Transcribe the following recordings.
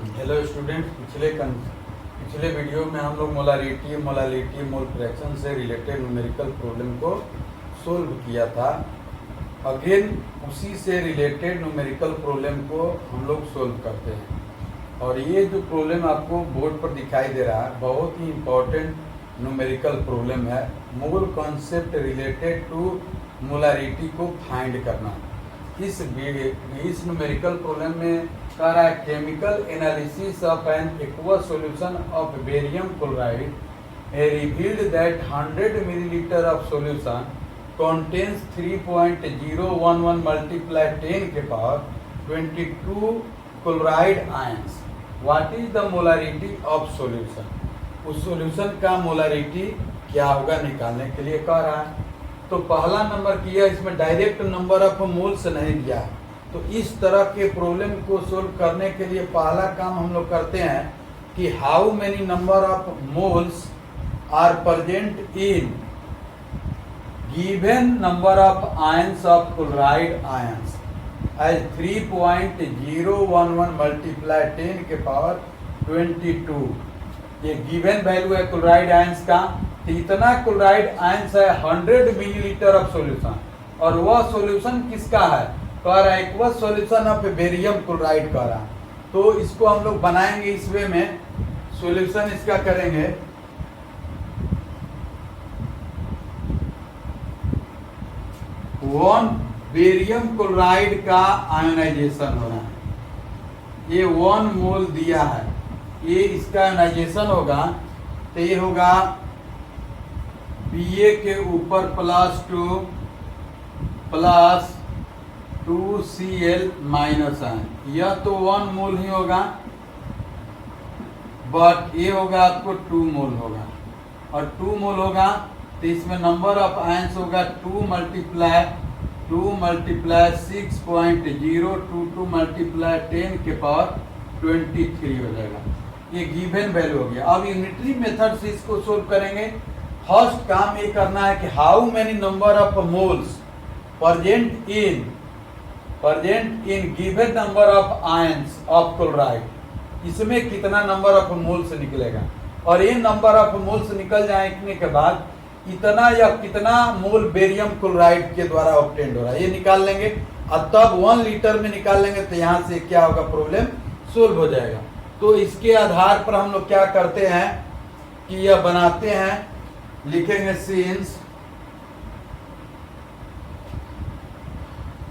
Hello student, पिछले video में हम लोग मोलारिटी मोल फ्रैक्शन से रिलेटेड न्यूमेरिकल प्रॉब्लम को सोल्व किया था। अगेन उसी से रिलेटेड न्यूमेरिकल प्रॉब्लम को हम लोग सोल्व करते हैं। और ये जो प्रॉब्लम आपको बोर्ड पर दिखाई दे रहा है बहुत ही इम्पोर्टेंट न्यूमेरिकल प्रॉब्लम है। Mole concept related to molarity को फाइंड करना। इस न्यूमेरिकल प्रॉब्लम में कह रहा है chemical analysis of an aqueous solution of barium chloride revealed that 100 millilitre of solution contains 3.011 multiply 10 के power 22 chloride ions. What is the molarity of solution? उस solution का मोलारिटी क्या होगा निकालने के लिए कह रहा है। तो पहला नंबर किया, इसमें डायरेक्ट नंबर ऑफ मोल्स नहीं दिया। तो इस तरह के प्रॉब्लम को सोल्व करने के लिए पहला काम हम लोग करते हैं कि how many number of moles are present in given number of ions of chloride ions as 3.011 multiply 10 के पावर 22। ये गिवन वैल्यू है क्लोराइड आयंस का। तो इतना क्लोराइड आयंस है 100 मिलीलीटर ऑफ सॉल्यूशन। और वह सॉल्यूशन किसका है? कह रहा है aqueous solution of barium chloride कह रहा है। तो इसको हम लोग बनाएंगे इस वे में। सॉल्यूशन इसका करेंगे वन बेरियम क्लोराइड का आयोनाइजेशन हो रहा है। ये 1 मोल दिया है, ये इसका आयोनाइजेशन होगा। तो ये होगा Ba के ऊपर +2 प्लस 2Cl माइनस आयन। यह तो 1 मोल ही होगा, बट ये होगा आपको 2 मोल होगा। और 2 मोल होगा तो इसमें नंबर ऑफ आयंस होगा 2 मल्टीप्लाई 6.022 मल्टीप्लाई 10 के पावर 23 हो जाएगा। ये गिवन वैल्यू हो गया। अब यूनिटरी मेथड से इसको सोल्व करेंगे। फर्स्ट काम ये करना है कि how many number of moles present in given number of ions of chloride, इसमें कितना नंबर ऑफ मोल्स निकलेगा। और ये नंबर ऑफ मोल्स निकल जाने के बाद इतना या कितना मोल बेरियम क्लोराइड के द्वारा ऑब्टेन्ड हो रहा है ये निकाल लेंगे। और तब 1 लीटर में निकाल लेंगे तो यहाँ से क्या होगा, प्रॉब्लम सोल्व हो जाएगा। तो इसके आधार पर हम लोग क्या करते हैं कि यह बनाते हैं, लिखेंगे सिंस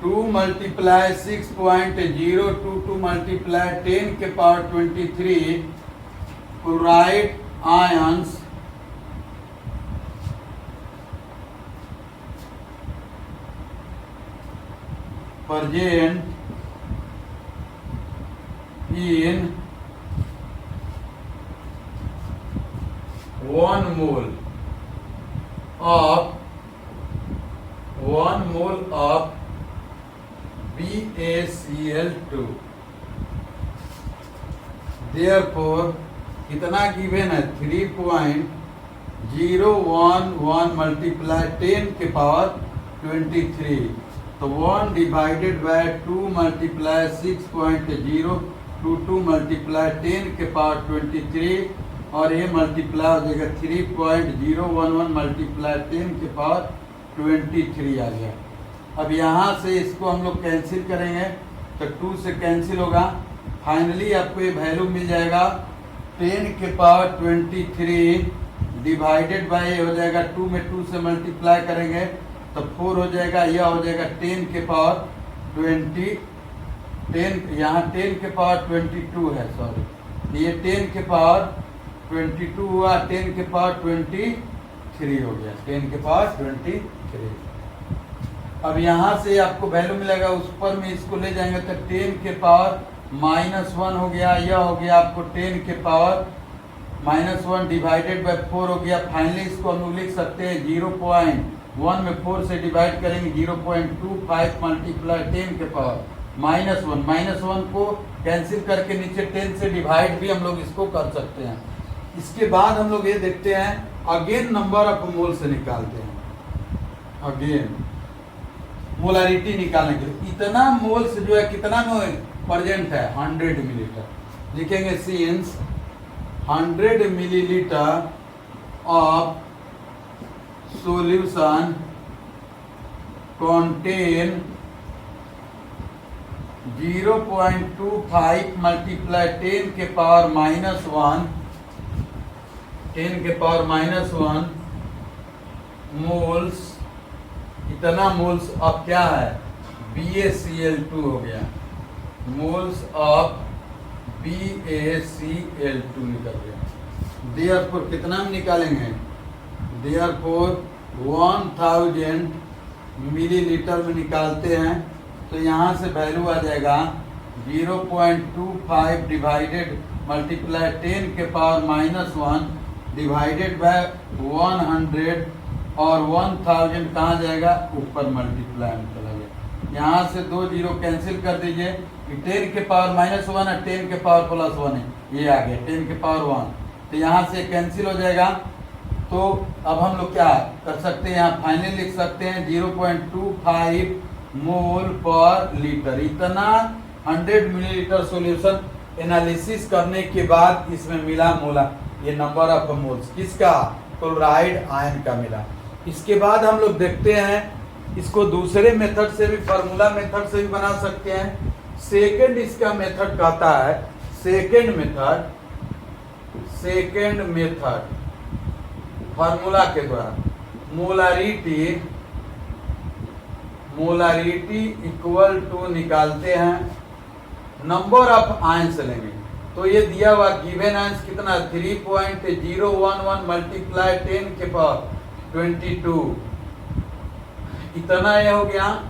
2 मल्टीप्लाई 6.022 मल्टीप्लाई 10 के power 23 chloride ions present in 1 mole of BaCl2। Therefore कितना गिवन है 3.011 मल्टीप्लाई 10 के पावर 23। तो 1 डिवाइडेड बाय 2 मल्टीप्लाई 6.022 मल्टीप्लाई 10 के पावर 23 और ये मल्टीप्लाई हो जाएगा 3.011 मल्टीप्लाई 10 के पावर 23 आ गया। अब यहाँ से इसको हम लोग कैंसिल करेंगे तो 2 से कैंसिल होगा। फाइनली आपको ये वैल्यू मिल जाएगा 10 के पावर 23 डिवाइडेड बाय हो जाएगा 2 में 2 से मल्टीप्लाई करेंगे तो 4 हो जाएगा। यह हो जाएगा 10 के पावर 20, 10 यहाँ 10 के पावर 22 है, सॉरी ये 10 के पावर 22 हुआ, 10 के पावर 23 हो गया, 10 के पावर 23। अब यहाँ से आपको वैल्यू मिलेगा, उस पर में इसको ले जाएंगे तो 10 के पावर -1 हो गया। यह हो गया आपको 10 के पावर -1 डिवाइडेड बाय 4 हो गया। फाइनली इसको हम लोग लिख सकते हैं 0.1 में 4 से डिवाइड करेंगे 0.25 मल्टीप्लाई 10 के पावर -1 को कैंसिल करके नीचे 10 से डिवाइड भी हम लोग इसको कर सकते हैं। इसके बाद हम लोग ये देखते हैं अगेन नंबर ऑफ मोल से निकालते हैं। अगेन मोलारिटी निकालने के लिए इतना मोल्स जो है कितना में प्रेजेंट है 100 मिलीलीटर। लिखेंगे since 100 millilitre of solution contain 0.25 multiply 10 के पावर माइनस 1 मोल्स, इतना मोल्स अब क्या है BaCl2 हो गया, मोल्स ऑफ BaCl2 निकल गया। देयरफॉर कितना हम निकालेंगे, देयरफॉर 1000 मिलीलीटर में निकालते हैं तो यहाँ से वैल्यू आ जाएगा 0.25 डिवाइडेड मल्टीप्लाई 10 के पावर माइनस 1 डिवाइडेड बाय 100 और 1000 कहाँ जाएगा, ऊपर मल्टीप्लाई में चला गया। यहाँ से 2 जीरो कैंसिल कर दीजिए, 10 के पावर माइनस 1 है, 10 के पावर प्लस 1 है, ये आ गया 10 के पावर 1, तो यहाँ से कैंसिल हो जाएगा। तो अब हम लोग क्या कर सकते हैं, यहाँ फाइनल लिख सकते हैं 0.25 मोल पर लीटर। इतना 100 मिलीलीटर सॉल्यूशन एनालिसिस करने के बाद इसमें मिला मोला, ये नंबर ऑफ मोल्स किसका, क्लोराइड आयन का मिला। इसके बाद हम लोग देखते हैं इसको दूसरे मेथड से भी, फार्मूला मेथड से भी बना सकते हैं। सेकंड इसका मेथड कहता है, सेकंड मेथड फार्मूला के द्वारा मोलारिटी इक्वल टू निकालते हैं, नंबर ऑफ आयंस लेंगे। तो ये दिया हुआ गिवन आयंस कितना 3.011 मल्टीप्लाई 10 के पावर 22, इतना ये हो गया,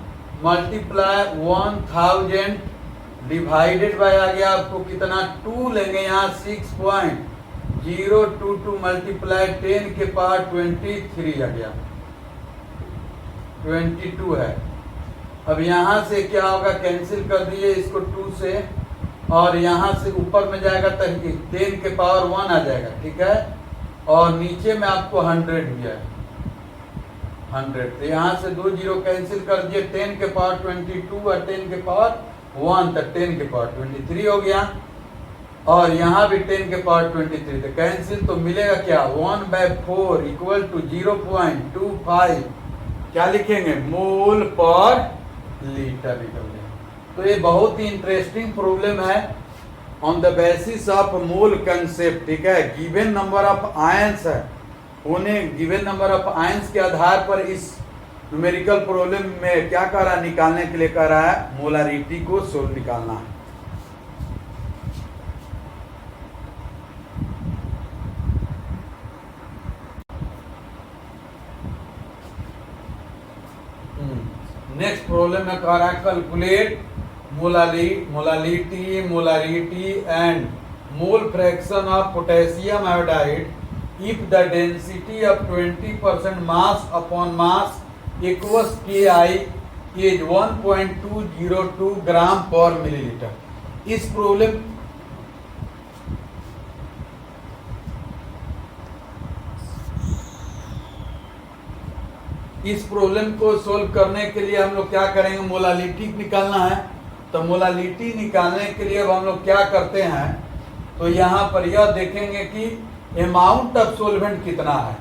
मल्टीप्लाई 1000 डिवाइडेड बाय आ गया आपको कितना 2 लेंगे, यहाँ 6.022 मल्टीप्लाई 10 के पावर 23 आ गया, 22 है। अब यहाँ से क्या होगा, कैंसिल कर दिए इसको 2 से, और यहाँ से ऊपर में जाएगा तो 10 के पावर 1 आ जाएगा, ठीक है, और नीचे में आपको 100 भी है, 100, तो यहाँ से 2 जीरो कैंसिल कर दिए, 10 के पावर 22 और 10 के पावर 1, तो 10 के पावर 23 हो गया, और यहाँ भी 10 के पावर 23, तो कैंसिल, तो मिलेगा क्या 1/4 इक्वल टू 0.25 क्या लिखेंगे, मोल पर लीटर निकल गया। तो ये बहुत ही इंटरेस्टिंग प्रॉब्लम है on the basis of mole concept, ठीक है। गिवन नंबर ऑफ आयंस है, उन्हें गिवन नंबर ऑफ आयंस के आधार पर इस न्यूमेरिकल प्रॉब्लम में क्या कर रहा है, निकालने के लिए कह रहा है मोलारिटी को सोल्व निकालना है। नेक्स्ट प्रॉब्लम में कह रहा है calculate molarity and mole fraction of potassium iodide if the density of 20% mass upon mass equals KI is 1.202 ग्राम पर मिलीलीटर। इस प्रॉब्लम को सोल्व करने के लिए हम लोग क्या करेंगे, मोलालिटी निकालना है। तो मोलालिटी निकालने के लिए अब हम लोग क्या करते हैं, तो यहाँ पर यह देखेंगे कि अमाउंट ऑफ सोल्वेंट कितना है।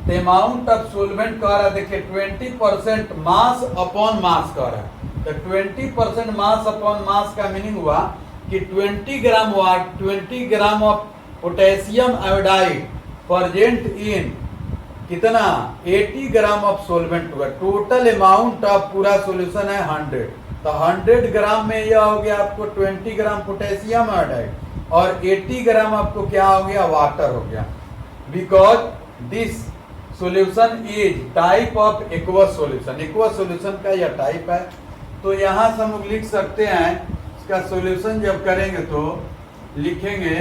तो अमाउंट ऑफ सोल्वेंट कह रहा है, देखिए 20% मास अपॉन मास कह रहा है। तो 20% मास अपॉन मास का मीनिंग हुआ कि 20 gram of potassium iodide present in कितना 80 ग्राम ऑफ सोल्वेंट हुआ। टोटल अमाउंट ऑफ पूरा सॉल्यूशन है 100, तो 100 ग्राम में यह हो गया आपको 20 ग्राम पोटेशियम आयोडाइड, और 80 ग्राम आपको क्या हो गया, वाटर हो गया। Because this solution is type of aqueous solution, aqueous solution का यह टाइप है। तो यहाँ से हम लोग लिख सकते हैं, इसका सॉल्यूशन जब करेंगे तो लिखेंगे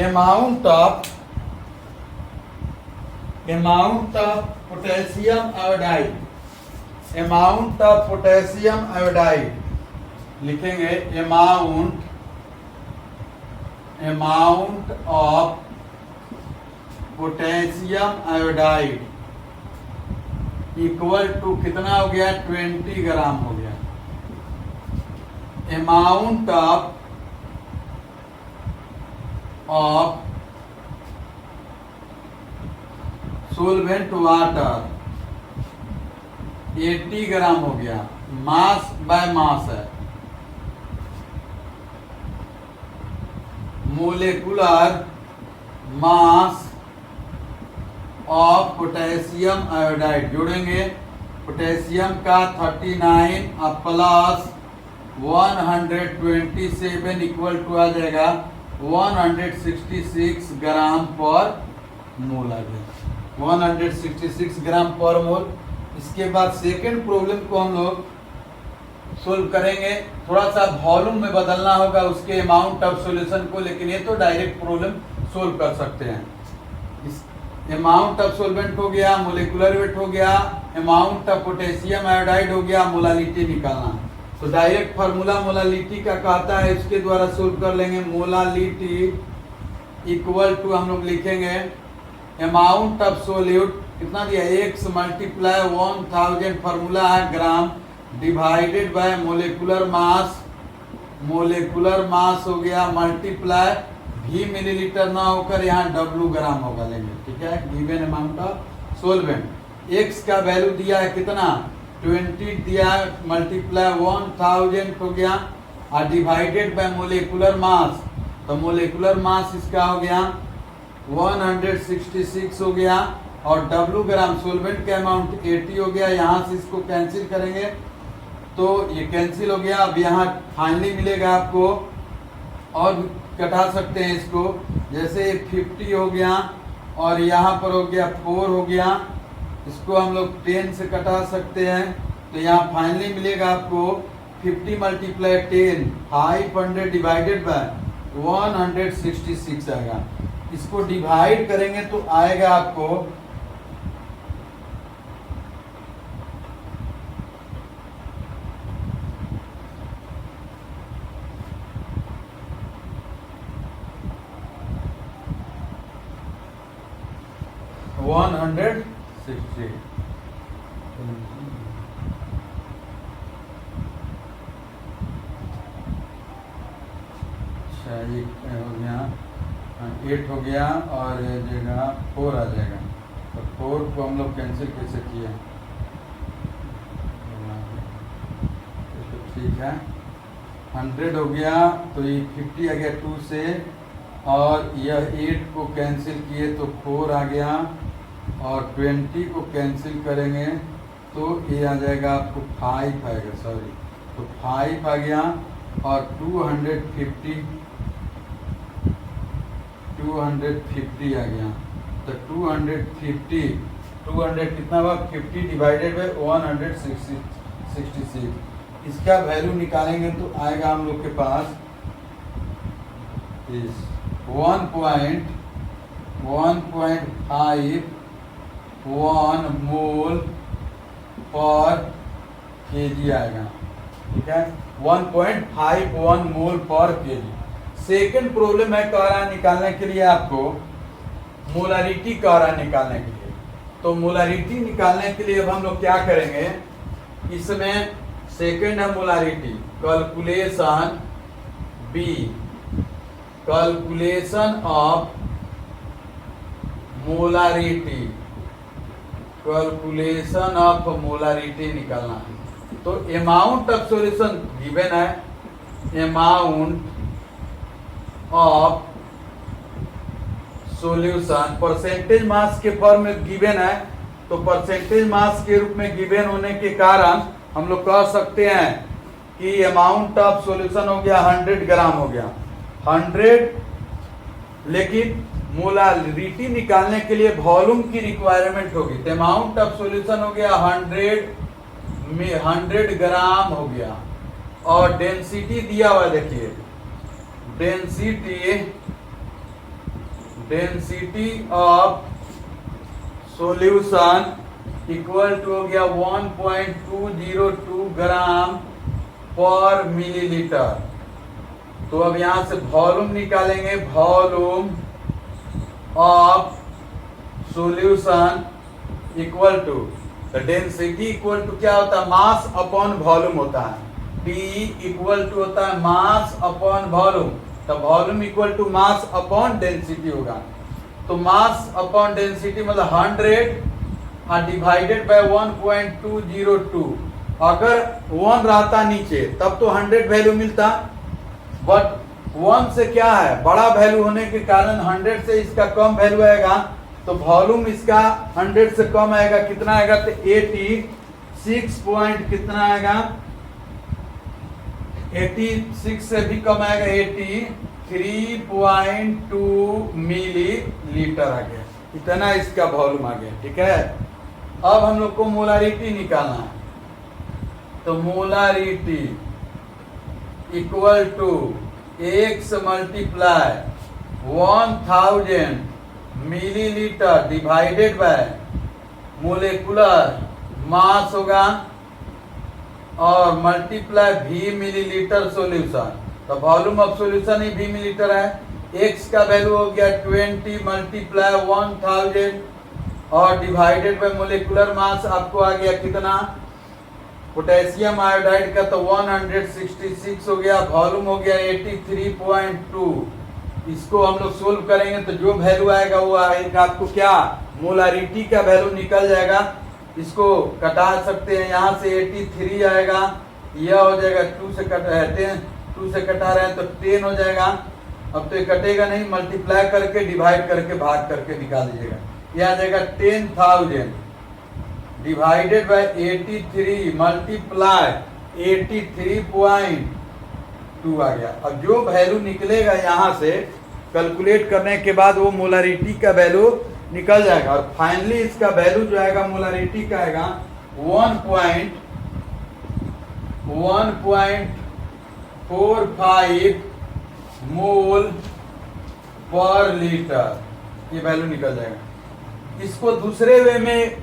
amount of potassium iodide, amount of potassium iodide लिखेंगे amount of potassium iodide equal to कितना हो गया, 20 ग्राम हो गया। Amount of of solvent water 80 gram हो गया, मास बाय मास है, molecular mass of potassium iodide जोड़ेंगे, पोटेशियम का 39 प्लस 127 इक्वल टू आ जाएगा 166 ग्राम पर मोल आ गया, 166 ग्राम पर मोल। इसके बाद सेकेंड प्रॉब्लम को हम लोग सोल्व करेंगे, थोड़ा सा वॉल्यूम में बदलना होगा उसके अमाउंट ऑफ सॉल्यूशन को, लेकिन ये तो डायरेक्ट प्रॉब्लम सोल्व कर सकते हैं। इस अमाउंट ऑफ सोलवेंट हो गया, मोलिकुलर वेट हो गया, अमाउंट ऑफ पोटेशियम आयोडाइड हो गया, मोलालिटी निकालना। तो डायरेक्ट फार्मूला मोलालिटी का कहता है, इसके द्वारा सोल्व कर लेंगे। मोलालिटी इक्वल टू हम लोग लिखेंगे अमाउंट ऑफ सोल्यूट कितना दिया, x मल्टीप्लाई 1000 फार्मूला है gram divided by molecular mass, molecular mass हो गया मल्टीप्लाई v मिलीलीटर ना होकर यहाँ w ग्राम होगा लेंगे, ठीक है। Given amount of solvent x का वैल्यू दिया है कितना 20 दिया, मल्टीप्लाई 1000 हो गया और डिवाइडेड बाय मोलिकुलर मास, तो मोलिकुलर मास इसका हो गया 166 हो गया और W ग्राम सोलवेंट का अमाउंट 80 हो गया। यहाँ से इसको कैंसिल करेंगे तो ये कैंसिल हो गया। अब यहाँ फाइनली मिलेगा आपको, और कटा सकते हैं इसको, जैसे 50 हो गया और यहाँ पर हो गया 4 हो गया, इसको हम लोग 10 से कटा सकते हैं। तो यहाँ फाइनली मिलेगा आपको 50 मल्टीप्लाई 10 500 डिवाइडेड बाय 166 आएगा। इसको डिवाइड करेंगे तो आएगा आपको 160। अच्छा ये हो गया 8 हो गया और जगह 4 आ जाएगा, तो 4 को हम लोग कैंसिल कैसे किए, तो ठीक है 100 हो गया, तो ये 50 आ गया 2 से, और यह 8 को कैंसिल किए तो 4 आ गया, और 20 को कैंसिल करेंगे तो ये आ जाएगा आपको 5 आएगा, सॉरी, तो 5 आ गया और 250 आ गया, तो 200 कितना हुआ 50 डिवाइडेड बाय 166। इसका वैल्यू निकालेंगे तो आएगा हम लोग के पास 1.51 मोल पर केजी आएगा, ठीक है 1.51 मोल पर केजी। सेकेंड प्रॉब्लम है कह रहा है निकालने के लिए आपको मोलारिटी कह रहा है निकालने के लिए। तो मोलारिटी निकालने के लिए अब हम लोग क्या करेंगे, इसमें सेकेंड है molarity, calculation B, calculation of molarity, calculation of molarity निकालना है। तो अमाउंट ऑफ सॉल्यूशन गिवन है, amount of solution percentage mass के फॉर्म में गिवन है, तो परसेंटेज मास के रूप में गिवन होने के कारण हम लोग कह सकते हैं कि अमाउंट ऑफ सॉल्यूशन हो गया 100 ग्राम हो गया 100, लेकिन मोलारिटी निकालने के लिए वॉल्यूम की रिक्वायरमेंट होगी, तो अमाउंट ऑफ सॉल्यूशन हो गया 100 ग्राम हो गया, और डेंसिटी दिया हुआ देखिए, density of solution equal to हो गया 1.202 ग्राम पर मिलीलीटर। तो अब यहां से वॉल्यूम निकालेंगे, volume of solution equal to, density equal to क्या होता है, मास अपॉन वॉल्यूम होता है, P इक्वल टू होता है मास अपॉन वॉल्यूम। तो volume equal to mass upon density होगा। तो मास अपॉन डेंसिटी मतलब 100 डिवाइडेड बाय 1.202। अगर 1 रहता नीचे तब तो 100 वैल्यू मिलता, बट 1 से क्या है, बड़ा वैल्यू होने के कारण 100 से इसका कम वैल्यू आएगा, तो वॉल्यूम इसका 100 से कम आएगा। कितना आएगा, तो 86 पॉइंट कितना आएगा, 86 से भी कम आएगा, 83.2 मिलीलीटर आ गया। इतना इसका वॉल्यूम आ गया। ठीक है, अब हम लोग को मोलारिटी निकालना है। तो molarity equal to x multiply 1000 millilitre divided by molecular mass होगा और मल्टीप्लाई v मिलीलीटर सॉल्यूशन। तो वॉल्यूम ऑफ सॉल्यूशन ही v मिलीलीटर है। x का वैल्यू हो गया 20 मल्टीप्लाई 1000 और डिवाइडेड बाय मोलेकुलर मास आपको आ गया कितना, पोटेशियम आयोडाइड का तो 166 हो गया, वॉल्यूम हो गया 83.2। इसको हम लोग सोल्व करेंगे तो जो वैल्यू आएगा वो आएगा आपको क्या, मोलारिटी का वैल्यू निकल जाएगा। इसको कटा सकते हैं, यहाँ से 83 आएगा, यह हो जाएगा 2 से कटा रहे हैं तो 10 हो जाएगा। अब तो ये कटेगा नहीं, मल्टीप्लाई करके डिवाइड करके भाग करके निकाल दीजिएगा। यह आ जाएगा 10,000 डिवाइडेड बाय 83 मल्टीप्लाई 83.2 आ गया। अब जो वैल्यू निकलेगा यहाँ से कैलकुलेट करने के बाद वो मोलारिटी का वैल्यू निकल जाएगा और फाइनली इसका वैल्यू जो आएगा मोलारिटी का आएगा 1.45 मोल पर लीटर, ये वैल्यू निकल जाएगा। इसको दूसरे वे में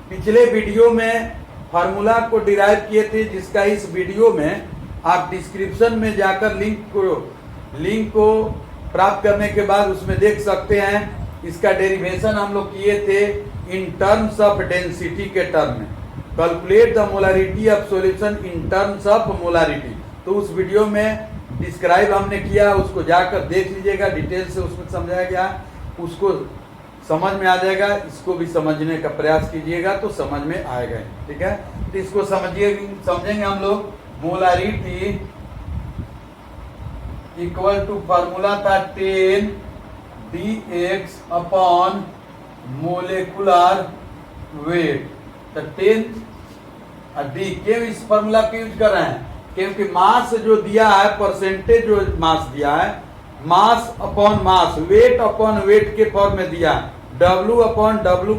पिछले वीडियो में फार्मूला को डिराइव किए थे, जिसका इस वीडियो में आप डिस्क्रिप्शन में जाकर लिंक को प्राप्त करने के बाद उसमें देख सकते हैं। इसका डेरिवेशन हम लोग किए थे इन टर्म्स ऑफ डेंसिटी के टर्म में, calculate the molarity of solution in terms of molarity. तो उस वीडियो में डिस्क्राइब हमने किया, उसको जाकर देख लीजिएगा, डिटेल से उसमें समझाया गया, उसको समझ में आ जाएगा। इसको भी समझने का प्रयास कीजिएगा तो समझ में आएगा। ठीक है, तो इसको समझेंगे हम लोग। मोलारिटी इक्वल टू फार्मूला था 10 dx अपॉन मोलेकुलर वेट। तो 10 डी क्यों इस फार्मूला को यूज कर रहे हैं, क्योंकि मास जो दिया है, परसेंटेज जो मास दिया है, mass upon mass, weight upon weight के फॉर्म में दिया है, W अपॉन W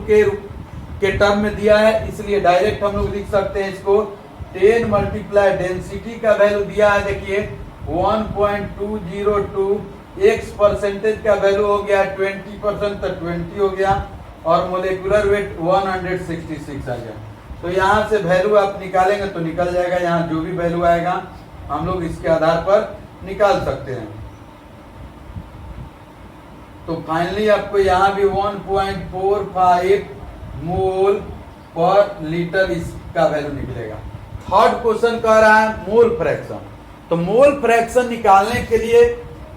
के टर्म में दिया है, इसलिए डायरेक्ट हम लोग लिख सकते हैं इसको 10 मल्टीप्लाई डेंसिटी का वैल्यू दिया है, देखिए 1.202, एक्स परसेंटेज का वैल्यू हो गया 20% तो 20 हो गया और मोलेकुलर वेट 166 आ गया। तो यहाँ से वैल्यू आप निकालेंगे तो निकल जाएगा, यहाँ जो भी वैल्यू आएगा हम लोग इसके आधार पर निकाल सकते हैं। तो फाइनली आपको यहाँ भी 1.45 मोल पर लीटर इसका वैल्यू निकलेगा। थर्ड क्वेश्चन कह रहा है मोल फ्रैक्शन। तो मोल फ्रैक्शन निकालने के लिए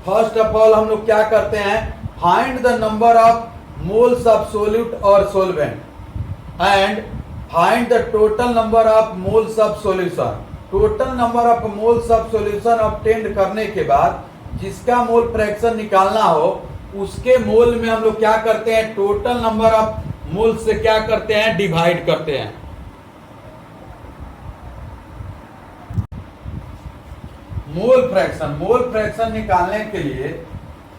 फर्स्ट ऑफ ऑल हम लोग क्या करते हैं, find the number of moles of solute और solvent and find the total number of moles of solution. Total number of moles of solution obtained करने के बाद जिसका मोल फ्रैक्शन निकालना हो उसके मोल में हम लोग क्या करते हैं, टोटल नंबर ऑफ मोल से क्या करते हैं, डिवाइड करते हैं। मोल फ्रैक्शन निकालने के लिए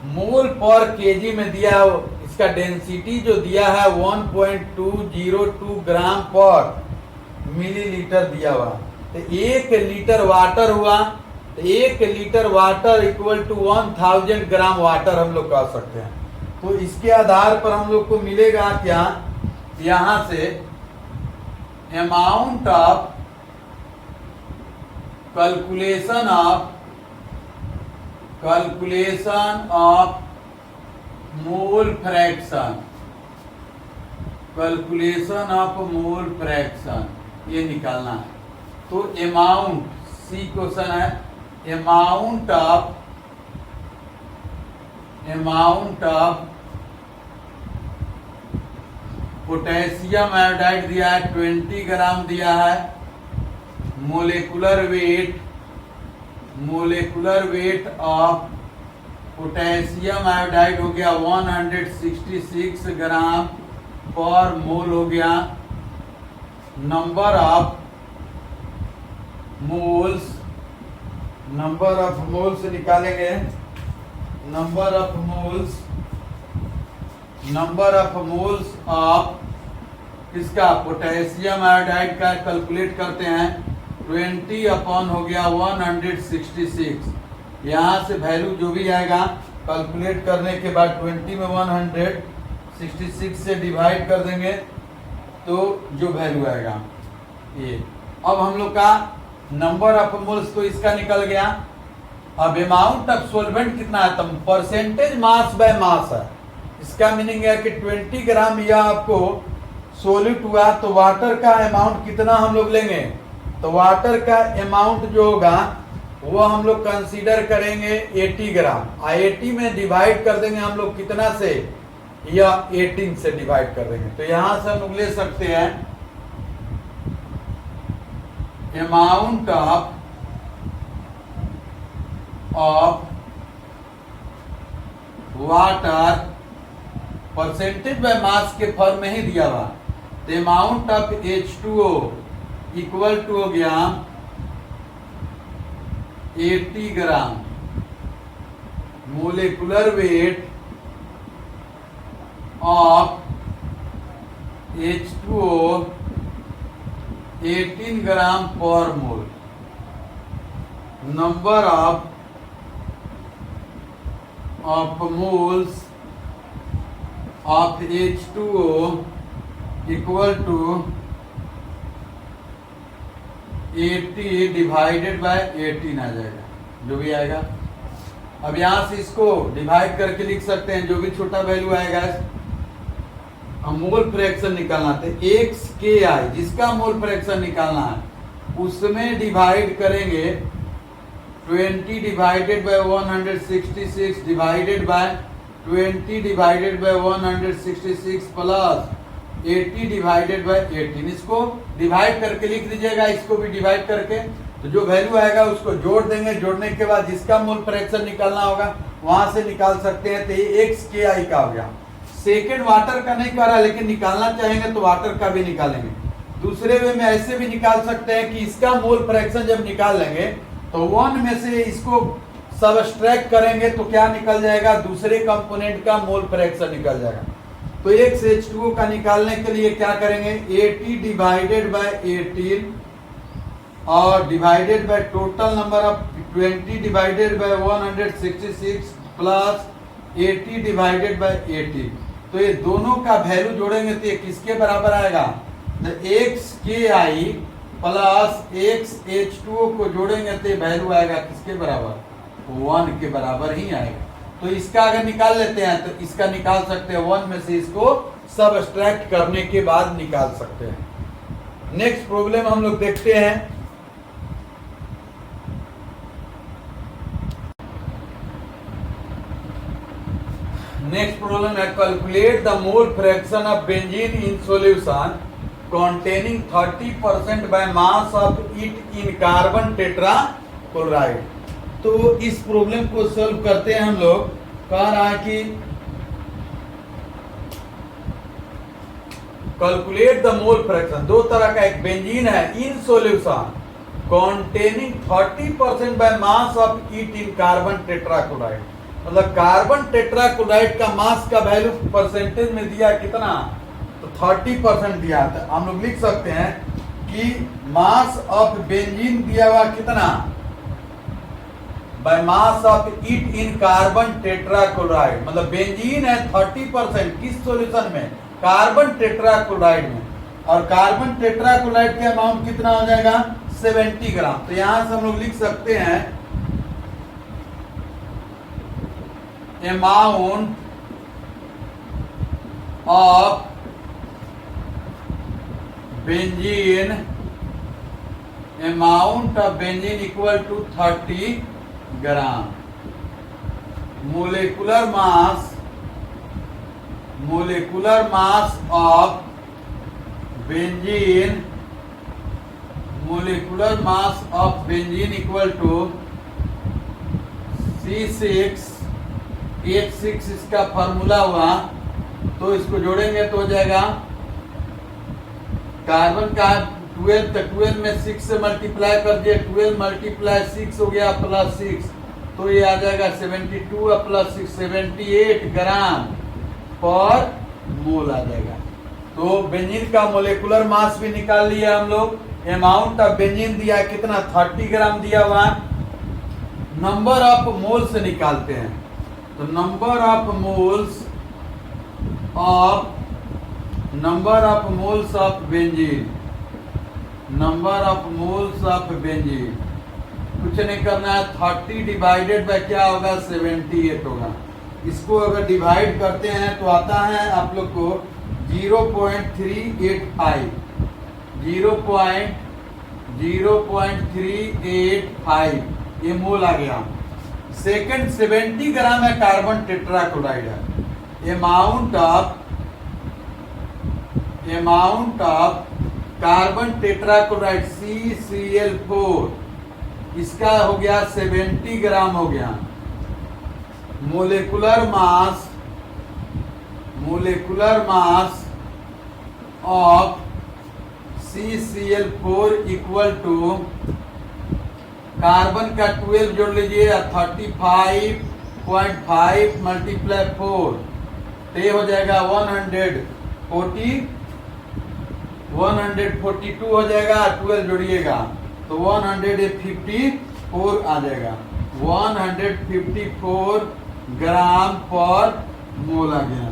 मोल पर केजी में दिया है, इसका डेंसिटी जो दिया है 1.202 ग्राम पर मिलीलीटर दिया हुआ। तो 1 लीटर वाटर हुआ, तो 1 litre water equal to 1000 gram water हम लोग कह सकते हैं। तो इसके आधार पर हम लोग को मिलेगा क्या, यहां से amount of calculation of mole fraction, ये निकालना है। तो अमाउंट, सी क्वेश्चन है, amount of amount of potassium iodide दिया है 20 ग्राम दिया है। Molecular weight of potassium iodide हो गया 166 ग्राम पर मोल हो गया। नंबर ऑफ मोल्स निकालेंगे। नंबर ऑफ मोल्स ऑफ किसका, पोटेशियम आयोडाइड का कैलकुलेट करते हैं। 20 अपॉन हो गया 166। यहाँ से वैल्यू जो भी आएगा कैलकुलेट करने के बाद 20 में 166 से डिवाइड कर देंगे तो जो वैल्यू आएगा ये। अब हम लोग का नंबर ऑफ मोल्स तो इसका निकल गया। अब अमाउंट ऑफ सोल्वेंट कितना है, तो परसेंटेज मास बाय मास है। इसका मीनिंग है कि 20 ग्राम यह आपको सोल्यूट हुआ तो वाटर का अमाउंट कितना हम लोग लेंगे, तो वाटर का अमाउंट जो होगा वो हम लोग कंसीडर करेंगे 80 ग्राम। 80 में डिवाइड कर देंगे हम लोग कितना से, या 18 से डिवाइड कर देंगे। तो यहां से हम लोग ले सकते हैं amount of water percentage by mass के फॉर्म में ही दिया हुआ। तो amount of H2O equal to हो गया 80 gram. Molecular weight of H2O 18 gram per mole. Number of moles of H2O equal to 80 divided by 18 आ जाएगा, जो भी आएगा। अब यहां से इसको डिवाइड करके लिख सकते हैं, जो भी छोटा वैल्यू आएगा। हम मोल फ्रैक्शन निकालना थे, XKI जिसका मोल फ्रैक्शन निकालना है उसमें डिवाइड करेंगे 20 divided by 166 divided by 20 divided by 166 plus 80 divided by 18। इसको डिवाइड करके लिख दीजिएगा, इसको भी डिवाइड करके। तो जो वैल्यू आएगा उसको जोड़ देंगे, जोड़ने के बाद जिसका मोल फ्रैक्शन निकालना होगा वहां से निकाल सकते हैं। तो ये XKI का हो गया। सेकेंड वाटर का नहीं करा, लेकिन निकालना चाहेंगे तो वाटर का भी निकालेंगे। दूसरे वे में ऐसे भी निकाल सकते हैं कि इसका मोल फ्रैक्शन जब निकाल लेंगे तो 1 में से इसको सबट्रैक्ट करेंगे तो क्या निकल जाएगा, दूसरे कंपोनेंट का मोल फ्रैक्शन निकल जाएगा। तो H2O का निकालने के लिए क्या करेंगे, 80 डिवाइडेड बाय 18 और divided by total number of 20 divided by 166 plus 80 divided by 18। तो ये दोनों का वैल्यू जोड़ेंगे तो ये किसके बराबर आएगा, तो XKI प्लस XH2O को जोड़ेंगे तो वैल्यू आएगा किसके बराबर, 1 के बराबर ही आएगा। तो इसका अगर निकाल लेते हैं तो इसका निकाल सकते हैं, 1 में से इसको सबट्रैक्ट करने के बाद निकाल सकते हैं। नेक्स्ट प्रॉब्लम हम लोग देखते हैं। नेक्स्ट प्रॉब्लम है, calculate the mole fraction of benzene in solution containing 30% by mass of it in carbon tetrachloride। तो इस प्रॉब्लम को सॉल्व करते हैं हम लोग। कह रहा है कि कैलकुलेट द मोल फ्रैक्शन, दो तरह का, एक बेंजीन है in solution containing 30% by mass of it in carbon tetrachloride। मतलब कार्बन टेट्राक्लोराइड का मास का वैल्यू परसेंटेज में दिया कितना, तो 30% दिया था। हम लोग लिख सकते हैं कि मास ऑफ बेंजीन दिया हुआ कितना, by mass of it in carbon tetrachloride. मतलब बेंजीन है 30% किस सॉल्यूशन में, कार्बन टेट्राक्लोराइड में, और कार्बन टेट्राक्लोराइड का अमाउंट कितना हो जाएगा, 70 ग्राम। तो यहां से हम लोग लिख सकते हैं amount of benzene, amount of benzene equal to 30 gram. molecular mass of benzene, molecular mass of benzene equal to C6H6 इसका फार्मूला हुआ, तो इसको जोड़ेंगे तो हो जाएगा कार्बन का 12, तो 12 में 6 से मल्टीप्लाई कर दिए, 12 मल्टीप्लाई 6 हो गया प्लस 6, तो ये आ जाएगा 72 प्लस 6 78 ग्राम पर मोल आ जाएगा। तो बेंजीन का मोलेकुलर मास भी निकाल लिया हम लोग। अमाउंट ऑफ बेंजीन दिया कितना 30 ग्राम दिया हुआ। नंबर ऑफ मोल से निकालते हैं, तो number of moles of benzene, number of moles of benzene कुछ नहीं करना है, 30 डिवाइडेड बाय क्या होगा 78 होगा। इसको अगर डिवाइड करते हैं तो आता है आप लोग को 0.385 ये मोल आ गया। सेकंड 70 ग्राम है कार्बन टेट्राक्लोराइड है। Amount of carbon tetrachloride CCl4 इसका हो गया 70 ग्राम हो गया। Molecular mass of CCl4 equal to carbon का 12 जोड़ लीजिए 35.5 मल्टीप्लाई 4, तो ये हो जाएगा 142 हो जाएगा, 12 जोड़िएगा तो 154 आ जाएगा। 154 ग्राम पर मोल आ गया।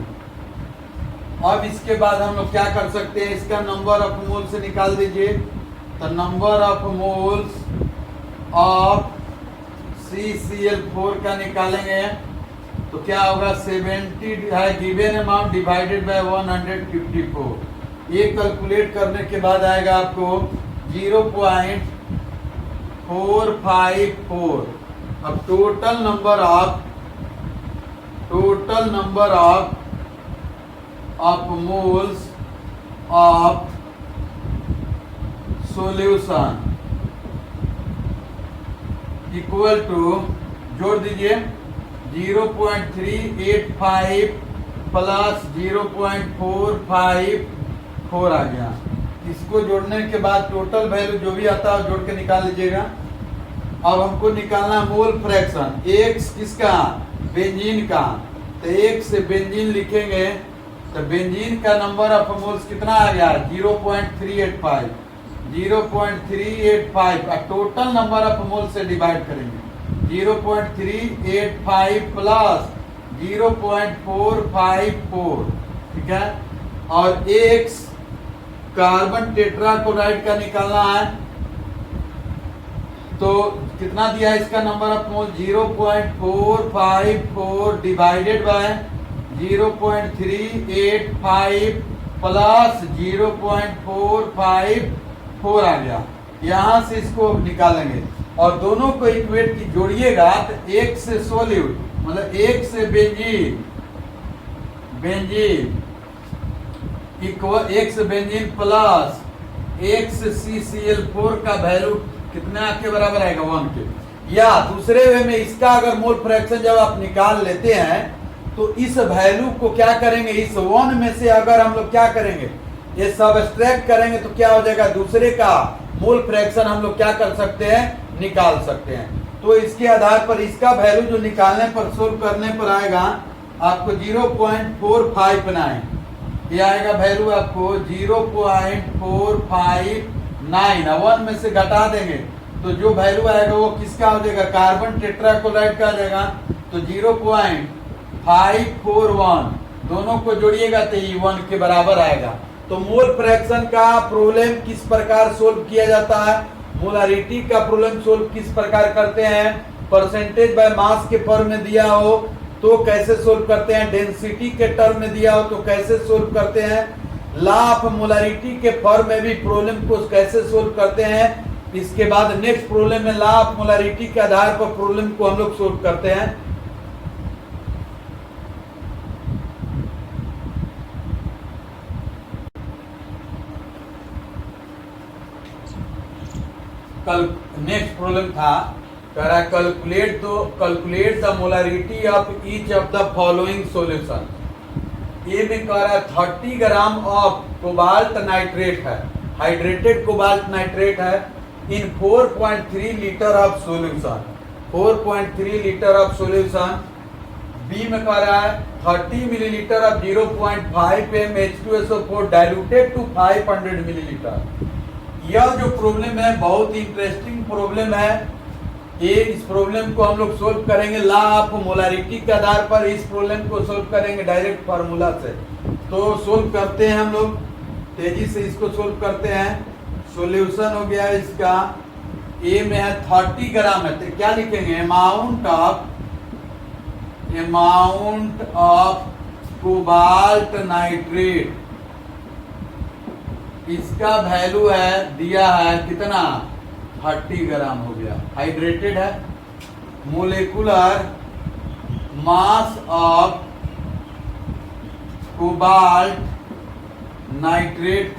अब इसके बाद हम लोग क्या कर सकते हैं, इसका नंबर ऑफ मोल से निकाल दीजिए। तो number of moles of CCl4 का निकालेंगे तो क्या होगा 70 है गिवन अमाउंट डिवाइडेड बाय 154। ये कैलकुलेट करने के बाद आएगा आपको 0.454। अब total number of moles of solution equal to जोड़ दीजिए 0.385 प्लस 0.454 आ गया। इसको जोड़ने के बाद टोटल वैल्यू जो भी आता है जोड़ के निकाल लीजिएगा। अब हमको निकालना मोल फ्रैक्शन, एक्स किसका बेंजीन का, तो एक से बेंजीन लिखेंगे तो बेंजीन का नंबर ऑफ मोल्स कितना आ गया 0.385 और टोटल नंबर ऑफ मोल से डिवाइड करेंगे 0.385 प्लस 0.454, ठीक है। और एक्स कार्बन टेट्राक्लोराइड का निकालना है तो कितना दिया है इसका number of mole 0.454 divided by 0.385 plus 0.454 आ गया। यहां से इसको निकालेंगे और दोनों को इक्वेट की जोड़िएगा तो एक से सोल्यूट मतलब एक से बेंजीन इक्वल एक से बेंजीन प्लस एक से CCl4 का वैल्यू कितना के बराबर आएगा 1 के। या दूसरे वे में इसका अगर मोल फ्रैक्शन जब आप निकाल लेते हैं तो इस वैल्यू को क्या करेंगे, इस 1 में से अगर हम लोग क्या करेंगे ये सब्ट्रैक्ट करेंगे तो क्या हो जाएगा दूसरे का मोल फ्रैक्शन हम लोग क्या कर सकते हैं निकाल सकते हैं। तो इसके आधार पर इसका वैल्यू जो निकालने पर सोल्व करने पर आएगा आपको 0.459 ये आएगा वैल्यू आपको 0.459। 1 में से घटा देंगे तो जो वैल्यू आएगा वो किसका हो जाएगा कार्बन टेट्राक्लोराइड का आ जाएगा तो 0.541 दोनों को जोड़िएगा तो ये 1 के बराबर आएगा। तो मोल फ्रैक्शन का प्रॉब्लम किस प्रकार सोल्व किया जाता है, मोलारिटी का प्रॉब्लम सोल्व किस प्रकार करते हैं, परसेंटेज बाय मास के फॉर्म में दिया हो तो कैसे सोल्व करते हैं, डेंसिटी के टर्म में दिया हो तो कैसे सोल्व करते हैं, लॉ ऑफ मोलारिटी के फॉर्म में भी प्रॉब्लम को कैसे सोल्व करते हैं। इसके बाद नेक्स्ट प्रॉब्लम में लॉ ऑफ मोलारिटी के आधार पर प्रॉब्लम को हम लोग सोल्व करते हैं। कल नेक्स्ट प्रॉब्लम था, कह रहा है calculate the molarity of each of the following solution. ये में कह रहा है 30 ग्राम ऑफ कोबाल्ट नाइट्रेट है, हाइड्रेटेड कोबाल्ट नाइट्रेट है, in 4.3 litre of solution, 4.3 litre of solution. B में कह रहा है 30 millilitre of 0.5 m H2SO4 diluted to 500 millilitre. यह जो प्रॉब्लम है बहुत इंटरेस्टिंग प्रॉब्लम है। ये इस प्रॉब्लम को हम लोग सोल्व करेंगे लॉ ऑफ मोलारिटी के आधार पर। इस प्रॉब्लम को सोल्व करेंगे डायरेक्ट फार्मूला से। तो सोल्व करते हैं हम लोग, तेजी से इसको सोल्व करते हैं। सॉल्यूशन हो गया इसका, ए में है 30 ग्राम है, तो क्या लिखेंगे, अमाउंट ऑफ कोबाल्ट नाइट्रेट, इसका वैल्यू है दिया है कितना, 30 ग्राम हो गया, हाइड्रेटेड है। Molecular mass of cobalt nitrate का